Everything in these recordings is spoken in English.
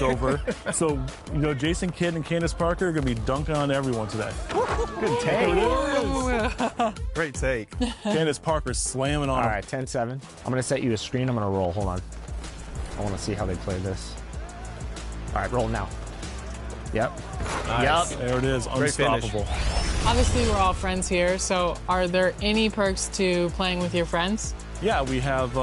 over. So, Jason Kidd and Candace Parker are going to be dunking on everyone today. Good take. Great take. Candace Parker's slamming on All them. right, 10-7. I'm going to set you a screen. I'm going to roll. Hold on. I want to see how they play this. All right, roll now. Yep. Nice. Yep. There it is. Great finish. Unstoppable. Obviously, we're all friends here, so are there any perks to playing with your friends? Yeah, we have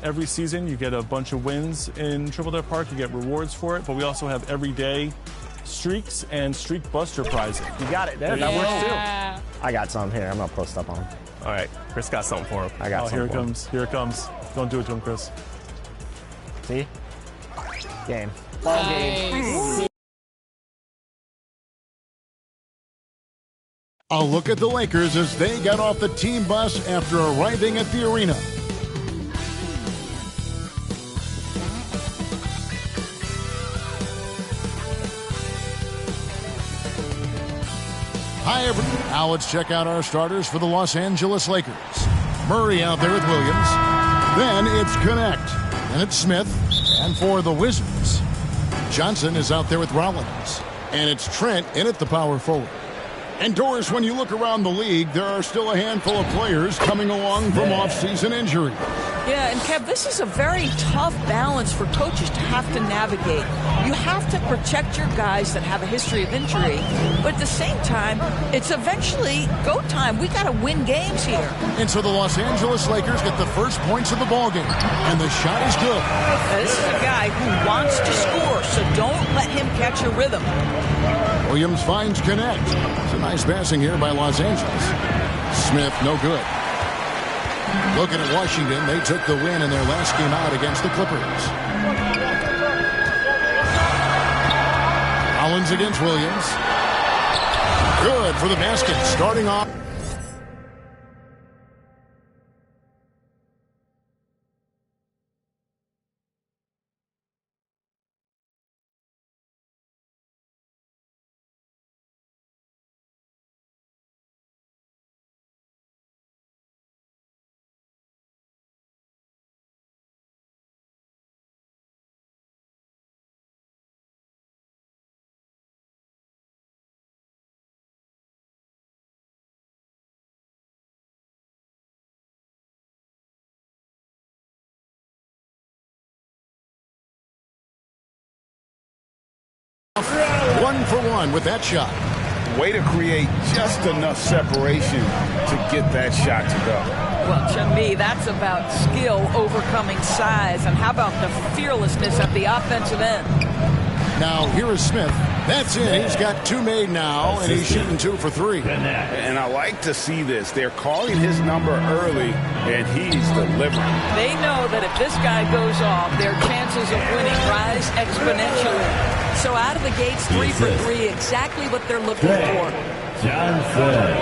every season you get a bunch of wins in Triple Dare Park. You get rewards for it, but we also have everyday streaks and streak buster prizes. You got it. There, that works too. I got some here. I'm going to post up on them. All right, Chris got something for him. I got some Here it for 'em. comes. Here it comes. Don't do it to him, Chris. See? Game. Ball game. Nice. A look at the Lakers as they got off the team bus after arriving at the arena. Hi, everyone. Now let's check out our starters for the Los Angeles Lakers. Murray out there with Williams. Then it's Connect. And it's Smith. And for the Wizards, Johnson is out there with Rollins. And it's Trent in at the power forward. And Doris, when you look around the league, there are still a handful of players coming along from off-season injury. Yeah, and Kev, this is a very tough balance for coaches to have to navigate. You have to protect your guys that have a history of injury, but at the same time, it's eventually go time. We got to win games here. And so the Los Angeles Lakers get the first points of the ballgame, and the shot is good. Now, this is a guy who wants to score, so don't let him catch a rhythm. Williams finds Connect. It's a nice passing here by Los Angeles. Smith, no good. Looking at Washington, they took the win in their last game out against the Clippers. Collins against Williams. Good for the basket, starting off. One for one with that shot. Way to create just enough separation to get that shot to go. Well, to me, that's about skill overcoming size. And how about the fearlessness at the offensive end? Now, here is Smith. That's it. He's got two made now, and he's shooting 2 for 3. And I like to see this. They're calling his number early, and he's delivering. They know that if this guy goes off, their chances of winning rise exponentially. So out of the gates, 3 for 3, exactly what they're looking for. Johnson.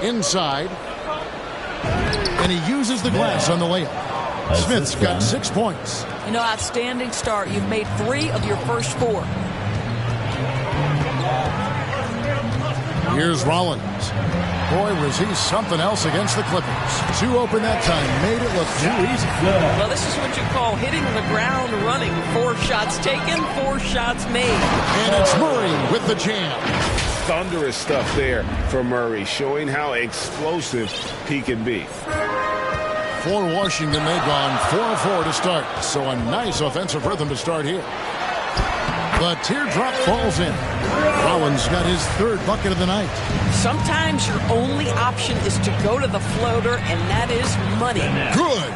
Inside. And he uses the glass on the layup. Smith's got 6 points. You know, outstanding start. You've made 3 of your first 4. Here's Rollins. Boy, was he something else against the Clippers. 2 open that time. Made it look too easy. Well, this is what you call hitting the ground running. 4 shots taken, 4 shots made. And it's Murray with the jam. Thunderous stuff there for Murray, showing how explosive he can be. For Washington, they've gone 4-4 to start. So a nice offensive rhythm to start here. The teardrop falls in. Rollins got his 3rd bucket of the night. Sometimes your only option is to go to the floater, and that is money. Good.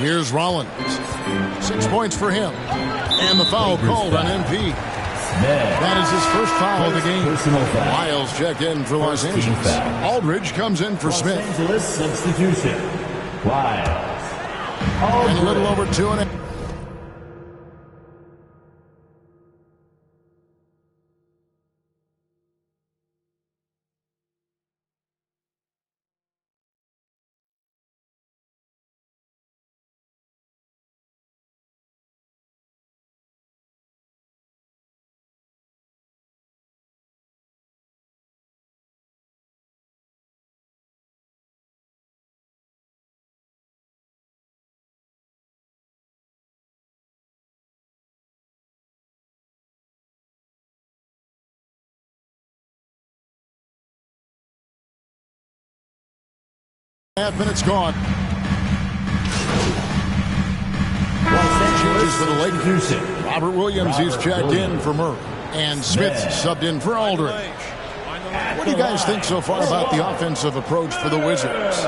Here's Rollins. 6 points for him. And the foul called on MP. That is his first foul of the game. Miles check in for Los Angeles. Aldridge comes in for Smith. Los Angeles substitution. Wiles. And a little over 2.5. Half minutes gone. Los Changes for the Angeles Lakers. substitution. Robert Williams is checked in for Murray. And Smith subbed in for Aldridge. What do you guys think so far about the offensive approach for the Wizards?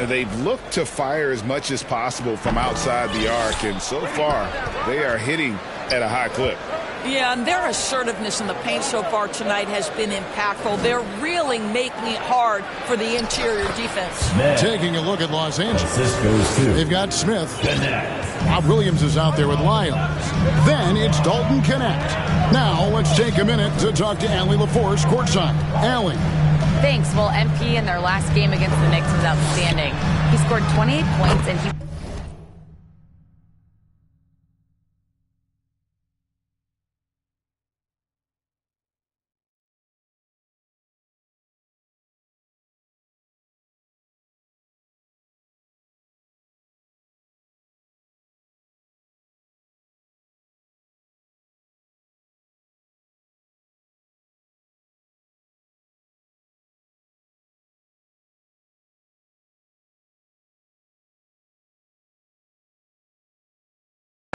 They've looked to fire as much as possible from outside the arc, and so far they are hitting at a high clip. Yeah, and their assertiveness in the paint so far tonight has been impactful. They're really making it hard for the interior defense. Smith. Taking a look at Los Angeles. Assist goes to They've got Smith. Connect. Rob Williams is out there with Lyons. Then it's Dalton Connect. Now let's take a minute to talk to Allie LaForce courtside. Allie. Thanks. Well, MP in their last game against the Knicks was outstanding. He scored 28 points and he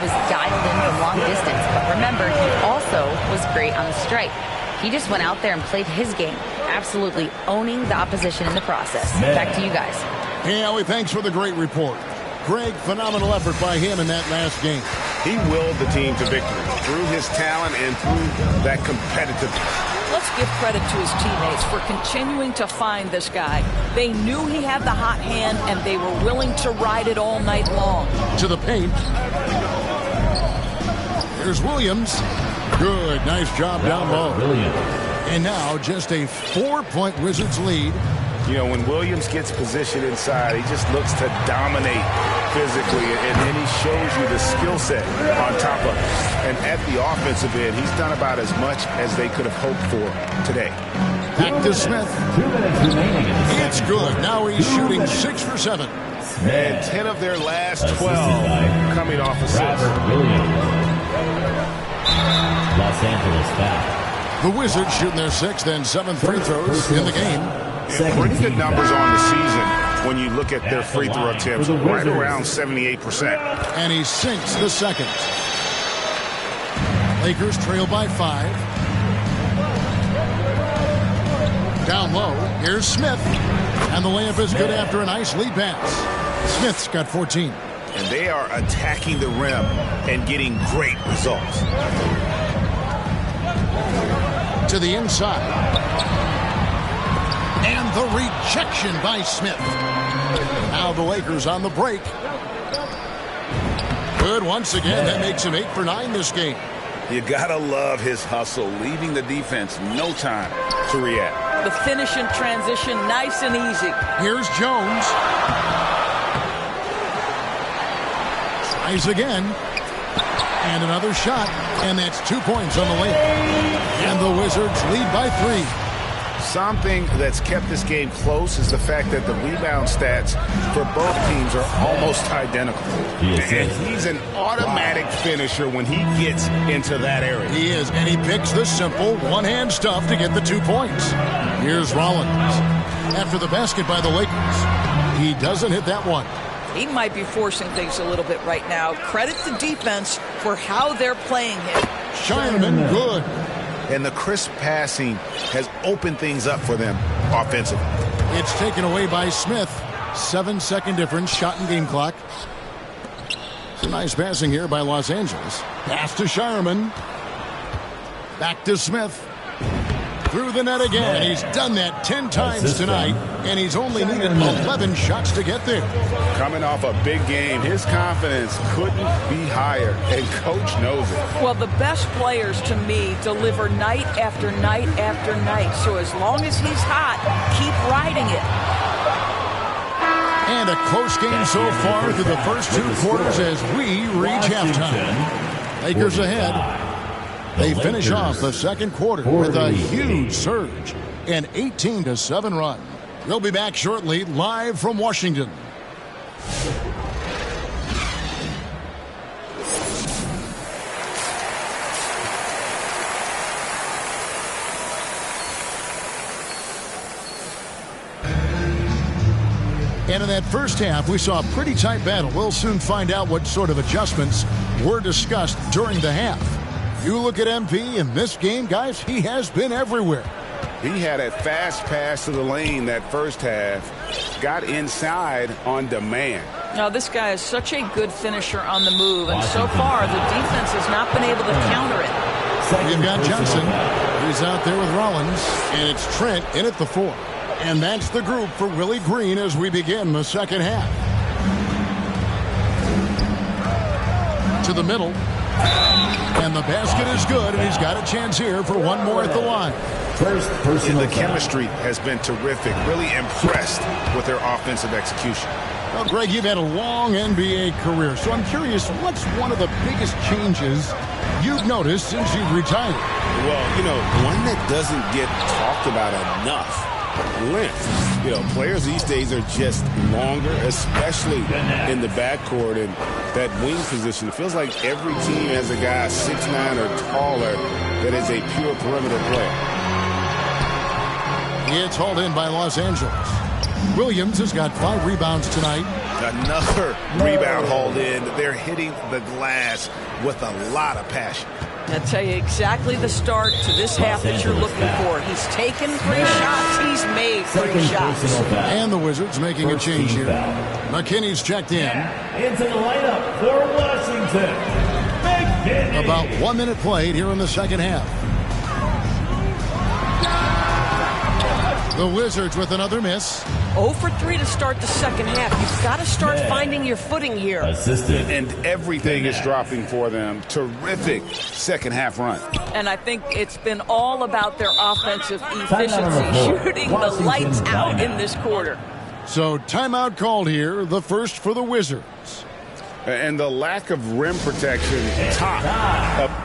was dialed into long distance. But remember, he also was great on the stripe. He just went out there and played his game, absolutely owning the opposition in the process. Back to you guys. Hey, Allie, thanks for the great report. Greg, phenomenal effort by him in that last game. He willed the team to victory through his talent and through that competitiveness. Let's give credit to his teammates for continuing to find this guy. They knew he had the hot hand, and they were willing to ride it all night long. To the paint. Here's Williams. Good. Nice job down low. Williams. And now just a 4-point Wizards lead. You know, when Williams gets positioned inside, he just looks to dominate physically, and then he shows you the skill set on top of it. And at the offensive end, he's done about as much as they could have hoped for today. Back to Smith. 2 minutes remaining in the It's second good. quarter. Now he's shooting 6 for 7. And 10 of their last 12 coming off assists. Robert Williams. Los Angeles foul. The Wizards shooting their 6th and 7th free throws in the game. Yeah, pretty good numbers on the season when you look at their free throw attempts, right around 78%. And he sinks the second. Lakers trail by 5. Down low, here's Smith. And the layup is good after a nice lead pass. Smith's got 14. And they are attacking the rim and getting great results. To the inside. And the rejection by Smith. Now the Lakers on the break. Good once again. That makes him 8 for 9 this game. You gotta love his hustle, leaving the defense no time to react. The finish in transition, nice and easy. Here's Jones. Tries again. And another shot. And that's 2 points on the layup. And the Wizards lead by 3. Something that's kept this game close is the fact that the rebound stats for both teams are almost identical. And he's an automatic finisher when he gets into that area. He is, and he picks the simple one-hand stuff to get the 2 points. Here's Rollins. After the basket by the Lakers, he doesn't hit that one. He might be forcing things a little bit right now. Credit the defense for how they're playing him. Shireman, good. And the crisp passing has opened things up for them offensively. It's taken away by Smith. 7-second difference, shot and game clock. Some nice passing here by Los Angeles. Pass to Shireman. Back to Smith. Through the net again. He's done that 10 times tonight, and he's only needed 11 shots to get there. Coming off a big game, his confidence couldn't be higher, and Coach knows it. Well, the best players to me deliver night after night after night. So as long as he's hot, keep riding it. And a close game so far through the first 2 quarters as we reach halftime. Lakers ahead. They finish off the second quarter with a huge surge, an 18-7 run. We'll be back shortly, live from Washington. And in that first half, we saw a pretty tight battle. We'll soon find out what sort of adjustments were discussed during the half. You look at MP in this game, guys, he has been everywhere. He had a fast pass to the lane that first half, got inside on demand. Now, this guy is such a good finisher on the move, and so far the defense has not been able to counter it. You've got Johnson. He's out there with Rollins, and it's Trent in at the 4. And that's the group for Willie Green as we begin the second half. To the middle. And the basket is good, and he's got a chance here for one more at the line. First personal The chemistry has been terrific. Really impressed with their offensive execution. Well, Greg, you've had a long NBA career, so I'm curious, what's one of the biggest changes you've noticed since you've retired? Well, you know, one that doesn't get talked about enough. Length. You know, players these days are just longer, especially in the backcourt and that wing position. It feels like every team has a guy 6'9" or taller that is a pure perimeter player. It's hauled in by Los Angeles. Williams has got 5 rebounds tonight. Another rebound hauled in. They're hitting the glass with a lot of passion. I'll tell you exactly the start to this half that you're looking for. He's taken 3 shots. He's made 3 shots. And the Wizards making a change here. McKinney's checked in. Into the lineup for Washington. McKinney. About 1 minute played here in the second half. The Wizards with another miss. 0 for 3 to start the second half. You've got to start finding your footing here. Assisted. And everything is dropping for them. Terrific second half run. And I think it's been all about their offensive efficiency, shooting the lights out in this quarter. So timeout called here, the first for the Wizards. And the lack of rim protection top.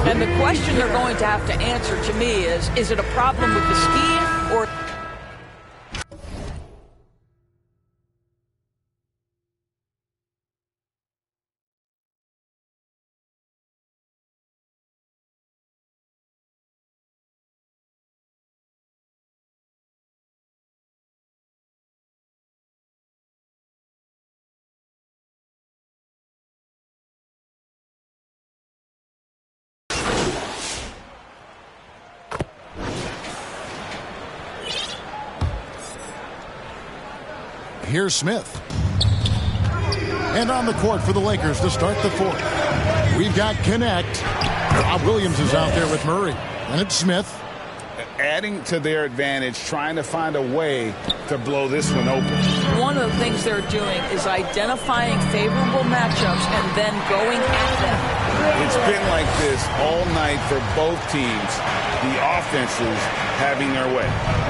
And the question they're going to have to answer to me is it a problem with the scheme or... Here's Smith. And on the court for the Lakers to start the fourth. We've got Connect. Rob Williams is out there with Murray. And it's Smith. Adding to their advantage, trying to find a way to blow this one open. One of the things they're doing is identifying favorable matchups and then going at them. It's been like this all night for both teams. The offenses having their way.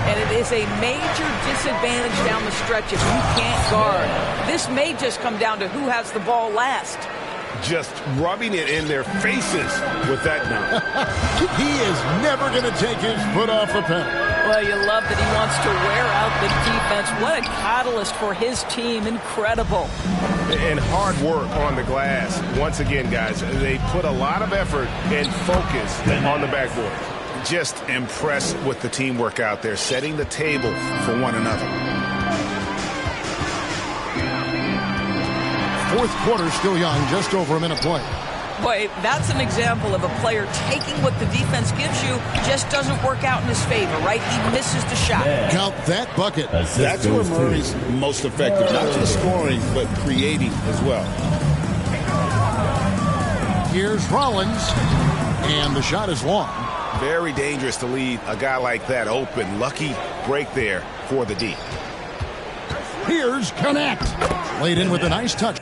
And it is a major disadvantage down the stretch if you can't guard. This may just come down to who has the ball last. Just rubbing it in their faces with that dunk. He is never going to take his foot off the pedal. Well, you love that he wants to wear out the defense. What a catalyst for his team. Incredible. And hard work on the glass. Once again, guys, they put a lot of effort and focus on the backboard. Just impressed with the teamwork out there, setting the table for one another. Fourth quarter still young, just over a minute play. Boy, that's an example of a player taking what the defense gives you, just doesn't work out in his favor, right? He misses the shot. Count that bucket. That's where Murray's most effective, not just scoring, but creating as well. Here's Rollins, and the shot is long. Very dangerous to leave a guy like that open. Lucky break there for the D. Here's Connect. Laid in with a nice touch.